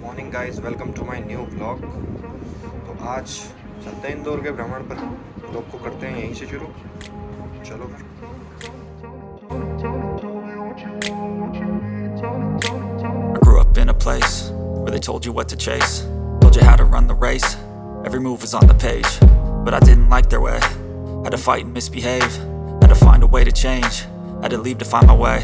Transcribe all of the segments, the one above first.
Morning guys, welcome to my new blog. तो आज चलते हैं इंदौर के भ्रमण पर। ब्लॉग को करते हैं यहीं से शुरू। चलो I grew up in a place where they told you what to chase, told you how to run the race. Every move was on the page, but I didn't like their way. Had to fight and misbehave, had to find a way to change, had to leave to find my way.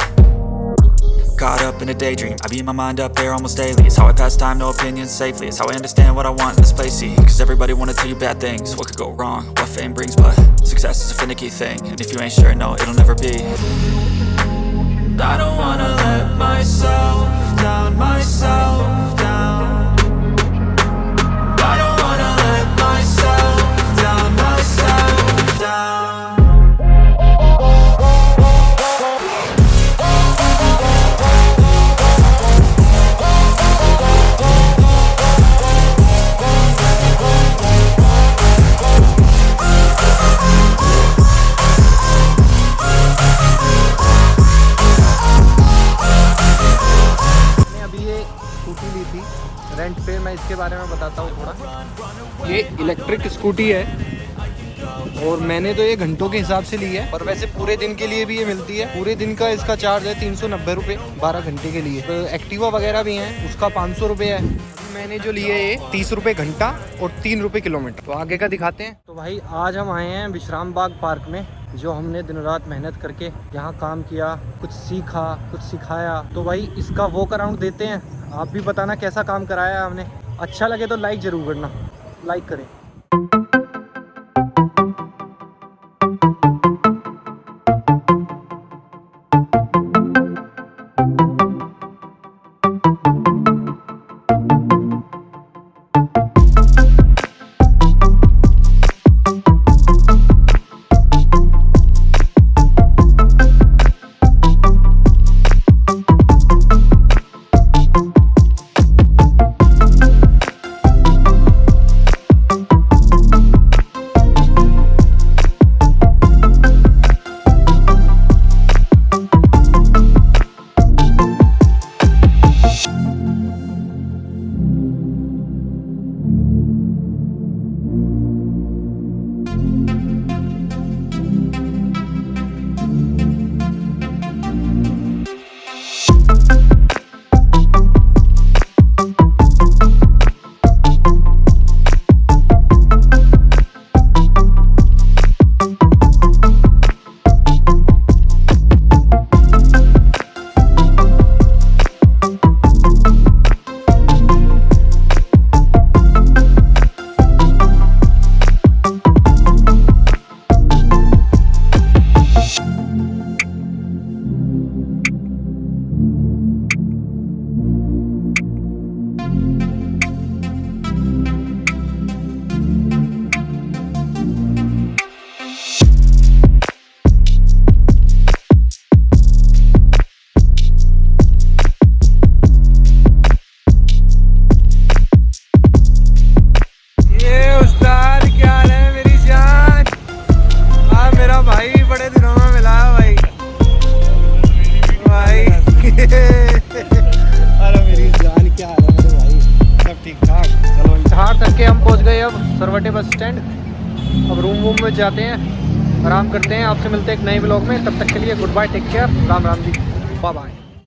Caught up in a daydream, I beat my mind up there almost daily. It's how I pass time, no opinions safely. It's how I understand what I want in this place, see. Cause everybody wanna tell you bad things, what could go wrong, what fame brings. But success is a finicky thing, and if you ain't sure, no, it'll never be. I don't wanna let myself down, myself down. I don't wanna let myself down, myself down. Rent पे मैं इसके बारे में बताता हूँ थोड़ा। ये electric scooty है और मैंने तो ये घंटों के हिसाब से ली है, पर वैसे पूरे दिन के लिए भी ये मिलती है। पूरे दिन का इसका चार्ज है 390 रुपये 12 घंटे के लिए। तो एक्टिवा वगैरह भी हैं, उसका 500 रुपये है। मैंने जो लिए ये 30 रुपये घंटा और 3 रुपये किलोमीटर। तो आगे का दिखाते हैं। तो भाई आज हम आए हैं विश्राम बाग पार्क में, जो हमने दिन रात मेहनत करके यहाँ काम किया, कुछ सीखा, कुछ सिखाया। तो भाई इसका वॉक अराउंड देते हैं। आप भी बताना कैसा काम कराया हमने। अच्छा लगे तो लाइक ज़रूर करना, लाइक करें। हम पहुंच गए अब सरवटे बस स्टैंड। अब रूम में जाते हैं, आराम करते हैं। आपसे मिलते हैं एक नए ब्लॉग में। तब तक के लिए good bye, take care, Ram Ram ji, bye bye.